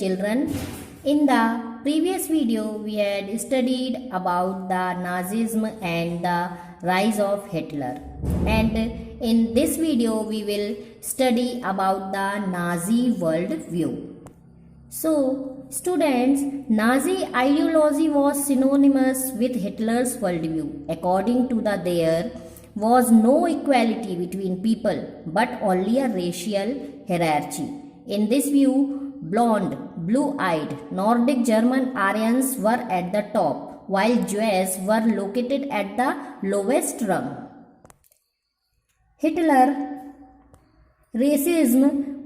children. In the previous video, we had studied about the Nazism and the rise of Hitler. And in this video, we will study about the Nazi world view. So, students, Nazi ideology was synonymous with Hitler's worldview. According to there was no equality between people, but only a racial hierarchy. In this view, blonde, blue-eyed, Nordic German Aryans were at the top, while Jews were located at the lowest rung. Hitler racism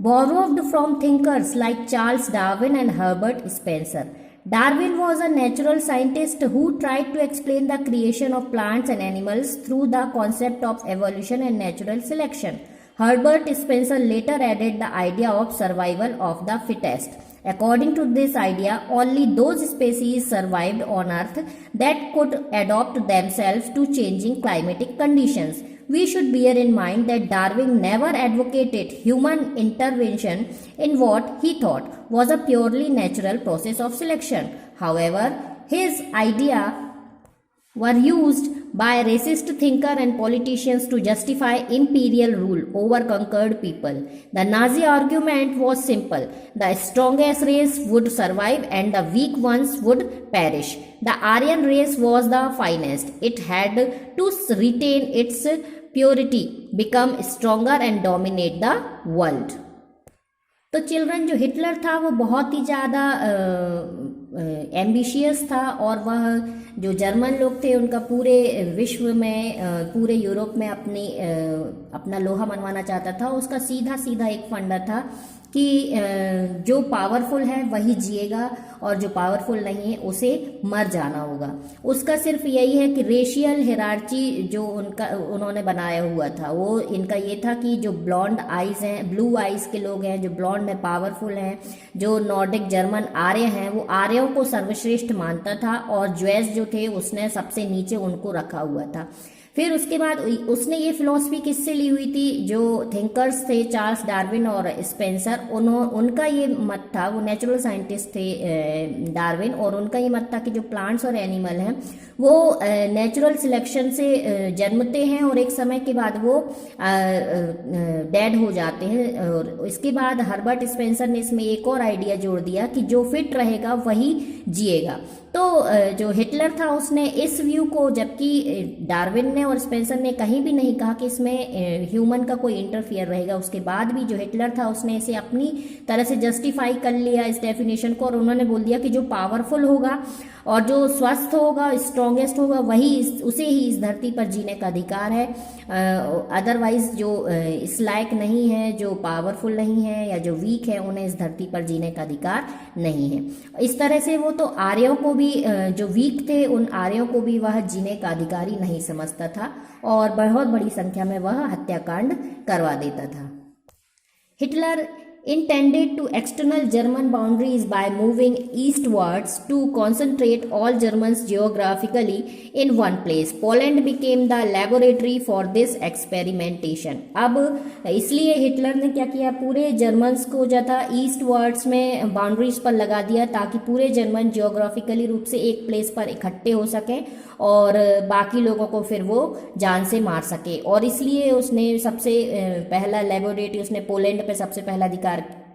borrowed from thinkers like Charles Darwin and Herbert Spencer. Darwin was a natural scientist who tried to explain the creation of plants and animals through the concept of evolution and natural selection. Herbert Spencer later added the idea of survival of the fittest. According to this idea, only those species survived on Earth that could adapt themselves to changing climatic conditions. We should bear in mind that Darwin never advocated human intervention in what he thought was a purely natural process of selection. However, his ideas were used by racist thinkers and politicians to justify imperial rule over conquered people. The Nazi argument was simple: the strongest race would survive and the weak ones would perish. The Aryan race was the finest. It had to retain its purity, become stronger and dominate the world. तो children, जो Hitler था वो बहुत ही ज़्यादा ambitious था और वह जो जर्मन लोग थे उनका पूरे विश्व में, पूरे यूरोप में अपना लोहा मनवाना चाहता था. उसका सीधा सीधा एक फंडा था कि जो पावरफुल है वही जिएगा और जो पावरफुल नहीं है उसे मर जाना होगा. उसका सिर्फ यही है कि रेशियल हिरार्ची जो उन्होंने बनाया हुआ था, वो इनका ये था कि जो ब्लॉन्ड आइज हैं, ब्लू आइज के लोग हैं, जो ब्लॉन्ड में पावरफुल हैं, जो नॉर्डिक जर्मन आर्य हैं, वो आर्यों को सर्वश्रेष्ठ मानता था और ज्वेस जो थे उसने सबसे नीचे उनको रखा हुआ था. फिर उसके बाद उसने ये फिलॉसफी किससे ली हुई थी? जो थिंकर्स थे चार्ल्स डार्विन और स्पेंसर, उनका ये मत था. वो नेचुरल साइंटिस्ट थे डार्विन, और उनका ये मत था कि जो प्लांट्स और एनिमल हैं वो नेचुरल सिलेक्शन से जन्मते हैं और एक समय के बाद वो डेड हो जाते हैं. और इसके बाद हर्बर्ट स्पेंसर ने इसमें एक और आइडिया जोड़ दिया कि जो फिट रहेगा वही जिएगा. तो जो हिटलर था उसने इस व्यू को, जबकि डार्विन ने और स्पेंसर ने कहीं भी नहीं कहा कि इसमें ह्यूमन का कोई इंटरफियर रहेगा, उसके बाद भी जो हिटलर था उसने इसे अपनी तरह से जस्टिफाई कर लिया इस डेफिनेशन को, और उन्होंने बोल दिया कि जो पावरफुल होगा और जो स्वस्थ होगा, स्ट्रॉन्गेस्ट होगा, उसे ही इस धरती पर जीने का अधिकार है. अदरवाइज जो इस लायक नहीं है, जो पावरफुल नहीं है या जो वीक है, उन्हें इस धरती पर जीने का अधिकार नहीं है. इस तरह से वो तो आर्यों को भी, जो वीक थे उन आर्यों को भी वह जीने का अधिकारी नहीं समझता था और बहुत बड़ी संख्या में वह हत्याकांड करवा देता था. Hitler intended to external German boundaries by moving eastwards to concentrate all Germans geographically in one place. Poland became the laboratory for this experimentation. अब इसलिए हिटलर ने क्या किया, पूरे जर्मन्स को जो था ईस्ट वर्ड्स में बाउंड्रीज पर लगा दिया ताकि पूरे जर्मन जियोग्राफिकली रूप से एक प्लेस पर इकट्ठे हो सकें और बाकी लोगों को फिर वो जान से मार सके. और इसलिए उसने सबसे पहला लेबोरेटरी उसने पोलैंड पे सबसे पहला अधिकार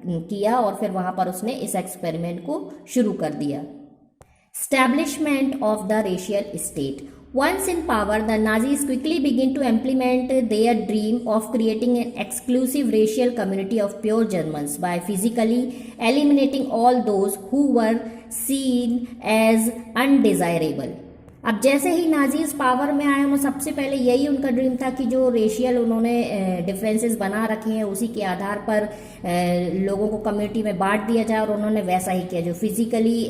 किया और फिर वहां पर उसने इस एक्सपेरिमेंट को शुरू कर दिया. Establishment of the racial state. Once in power, the Nazis quickly began to implement their dream of creating an exclusive racial community of pure Germans by physically eliminating all those who were seen as undesirable. अब जैसे ही Nazis power में आए, उन्होंने सबसे पहले यही उनका dream था कि जो रेशियल उन्होंने डिफरेंसेस बना रखे हैं उसी के आधार पर लोगों को कम्युनिटी में बांट दिया जाए, और उन्होंने वैसा ही किया. जो फिजिकली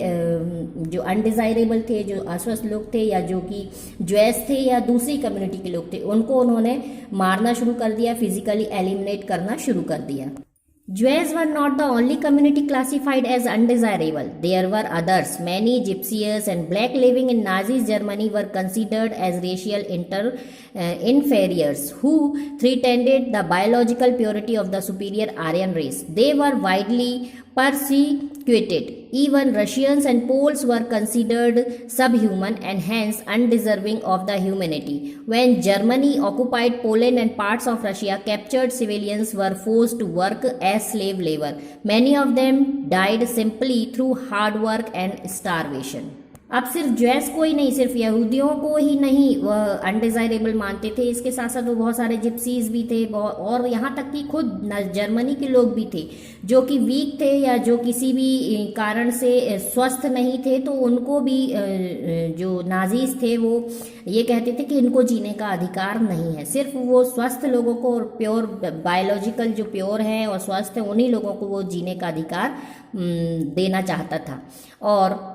जो अनडिजायरेबल थे, जो अस्वस्थ लोग थे या जो कि ज्वेस थे या दूसरी कम्युनिटी के लोग थे, उनको उन्होंने मारना शुरू कर दिया, फिजिकली एलिमिनेट करना शुरू कर दिया. Jews were not the only community classified as undesirable. There were others. Many gypsies and black living in Nazi Germany were considered as racial inferiors who threatened the biological purity of the superior Aryan race. They were widely quitted. Even Russians and Poles were considered subhuman and hence undeserving of the humanity. When Germany occupied Poland and parts of Russia, captured civilians were forced to work as slave labor. Many of them died simply through hard work and starvation. अब सिर्फ juice को ही नहीं, सिर्फ यहूदियों को ही नहीं वह undesirable मानते थे, इसके साथ साथ वो बहुत सारे जिप्सीज भी थे और यहाँ तक कि खुद जर्मनी के लोग भी थे जो कि वीक थे या जो किसी भी कारण से स्वस्थ नहीं थे, तो उनको भी जो नाजीज थे वो ये कहते थे कि इनको जीने का अधिकार नहीं है। सिर्फ वो स्वस्थ लोगों को और प्योर बायोलॉजिकल जो प्योर है और स्वस्थ है उन्हीं लोगों को वो जीने का अधिकार देना चाहता था। और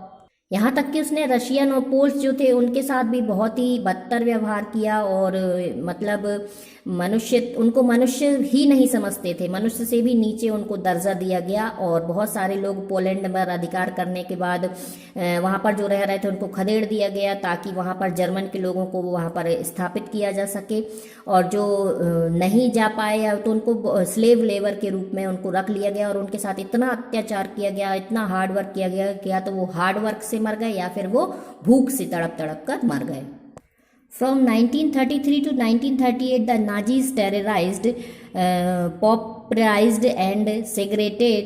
यहाँ तक कि उसने रशियन और पोल्स जो थे उनके साथ भी बहुत ही बदतर व्यवहार किया और मतलब उनको मनुष्य ही नहीं समझते थे, मनुष्य से भी नीचे उनको दर्जा दिया गया। और बहुत सारे लोग पोलैंड पर अधिकार करने के बाद वहाँ पर जो रह रहे थे उनको खदेड़ दिया गया ताकि वहाँ पर जर्मन के लोगों को वहाँ पर स्थापित किया जा सके, और जो नहीं जा पाए तो उनको स्लेव लेबर के रूप में उनको रख लिया गया और उनके साथ इतना अत्याचार किया गया, इतना हार्ड वर्क किया गया कि या तो वो हार्ड वर्क से मर गए या फिर वो भूख से तड़प तड़प कर मर गए। From 1933 to 1938, the Nazis terrorized, pauperized and segregated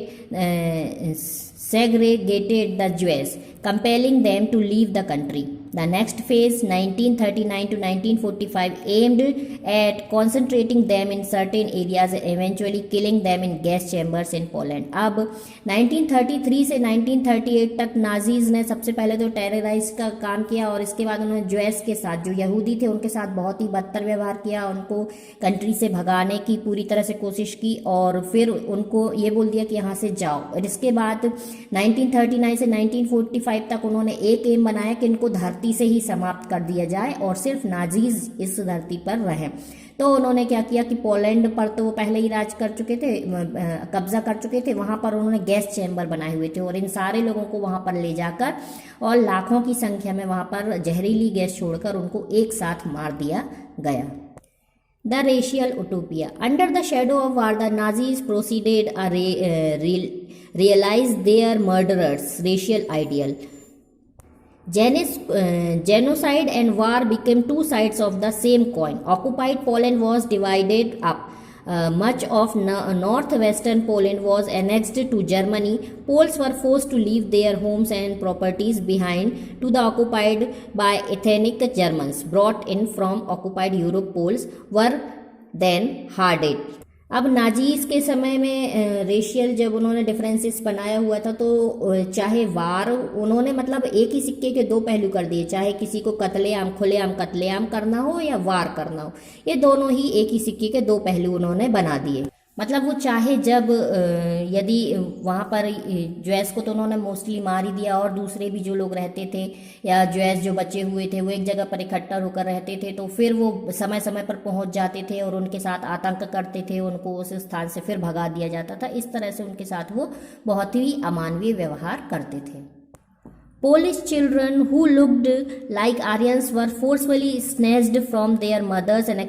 the Jews, compelling them to leave the country. The next phase, 1939 to 1945, aimed at concentrating them in certain areas and eventually killing them in gas chambers in Poland. अब 1933 से 1938 तक Nazis ने सबसे पहले तो terrorise का काम किया और इसके बाद उन्होंने ज्यूस के साथ, जो यहूदी थे उनके साथ बहुत ही बदतर व्यवहार किया, उनको कंट्री से भगाने की पूरी तरह से कोशिश की और फिर उनको ये बोल दिया कि यहाँ से जाओ। और इसके बाद 1939 से 1945 तक उन्होंने एक एम बनाया कि इनको धरती से ही समाप्त कर दिया जाए और सिर्फ नाजीज इस धरती पर रहें। तो उन्होंने क्या किया कि पोलैंड पर तो वो पहले ही राज कर चुके थे, कब्जा कर चुके थे, वहां पर उन्होंने गैस चैम्बर बनाए हुए थे और इन सारे लोगों को वहां पर ले जाकर और लाखों की संख्या में वहां पर जहरीली गैस छोड़कर उनको एक साथ मार दिया गया। The racial utopia. Under the shadow of war, the Nazis proceeded realize their murderers' racial ideal. Genocide and war became two sides of the same coin. Occupied Poland was divided up. Much of northwestern Poland was annexed to Germany. Poles were forced to leave their homes and properties behind to the occupied by ethnic Germans brought in from occupied Europe. Poles were then hardened. अब Nazis के समय में racial जब उन्होंने differences बनाया हुआ था तो चाहे वार उन्होंने मतलब एक ही सिक्के के दो पहलू कर दिए, चाहे किसी को कत्लेआम खुलेआम कत्लेआम करना हो या वार करना हो, ये दोनों ही एक ही सिक्के के दो पहलू उन्होंने बना दिए। मतलब वो चाहे जब यदि वहाँ पर ज्यूस को तो उन्होंने मोस्टली मार ही दिया और दूसरे भी जो लोग रहते थे या ज्यूस जो बचे हुए थे वो एक जगह पर इकट्ठा होकर रहते थे तो फिर वो समय समय पर पहुँच जाते थे और उनके साथ आतंक करते थे, उनको उस स्थान से फिर भगा दिया जाता था। इस तरह से उनके साथ वो बहुत ही अमानवीय व्यवहार करते थे। Polish children who looked like Aryans were forcefully snatched from their mothers and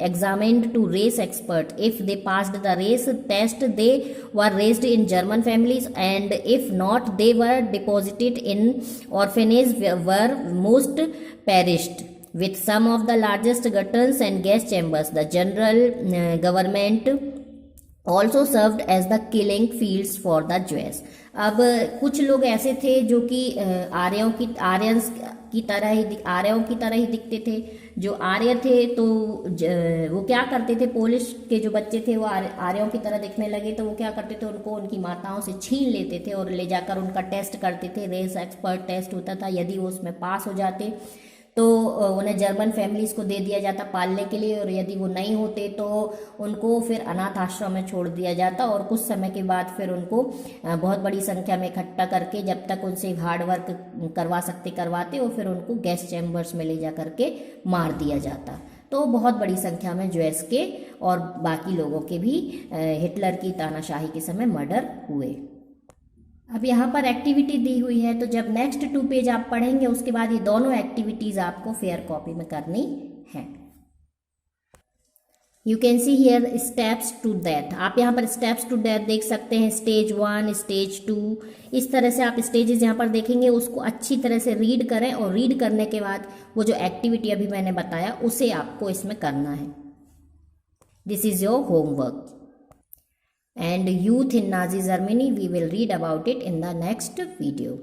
examined to race experts. If they passed the race test, they were raised in German families, and if not, they were deposited in orphanages where most perished. With some of the largest gutters and gas chambers, the general government also served as the killing fields for the Jews. अब कुछ लोग ऐसे थे जो कि आर्यों की तरह ही दिखते थे। जो आर्य थे तो वो क्या करते थे, पोलिश के जो बच्चे थे वो आर्यों की तरह दिखने लगे तो वो क्या करते थे, उनको उनकी माताओं से छीन लेते थे और ले जाकर उनका टेस्ट करते थे। रेस एक्सपर्ट टेस्ट होता था, यदि वो उसमें पास हो जाते तो उन्हें जर्मन फैमिलीज को दे दिया जाता पालने के लिए, और यदि वो नहीं होते तो उनको फिर अनाथ आश्रम में छोड़ दिया जाता और कुछ समय के बाद फिर उनको बहुत बड़ी संख्या में इकट्ठा करके जब तक उनसे हार्ड वर्क करवाते और फिर उनको गैस चैम्बर्स में ले जा करके मार दिया जाता। तो बहुत बड़ी संख्या में ज्यूस के और बाकी लोगों के भी हिटलर की तानाशाही के समय मर्डर हुए। अब यहाँ पर एक्टिविटी दी हुई है, तो जब नेक्स्ट 2 पेज आप पढ़ेंगे उसके बाद ये दोनों एक्टिविटीज आपको फेयर कॉपी में करनी है। You can see here steps to death. आप यहाँ पर स्टेप्स टू डेथ देख सकते हैं, स्टेज 1, स्टेज 2, इस तरह से आप स्टेजेस यहाँ पर देखेंगे। उसको अच्छी तरह से रीड करें और रीड करने के बाद वो जो एक्टिविटी अभी मैंने बताया उसे आपको इसमें करना है। This is your homework. And youth in Nazi Germany, we will read about it in the next video.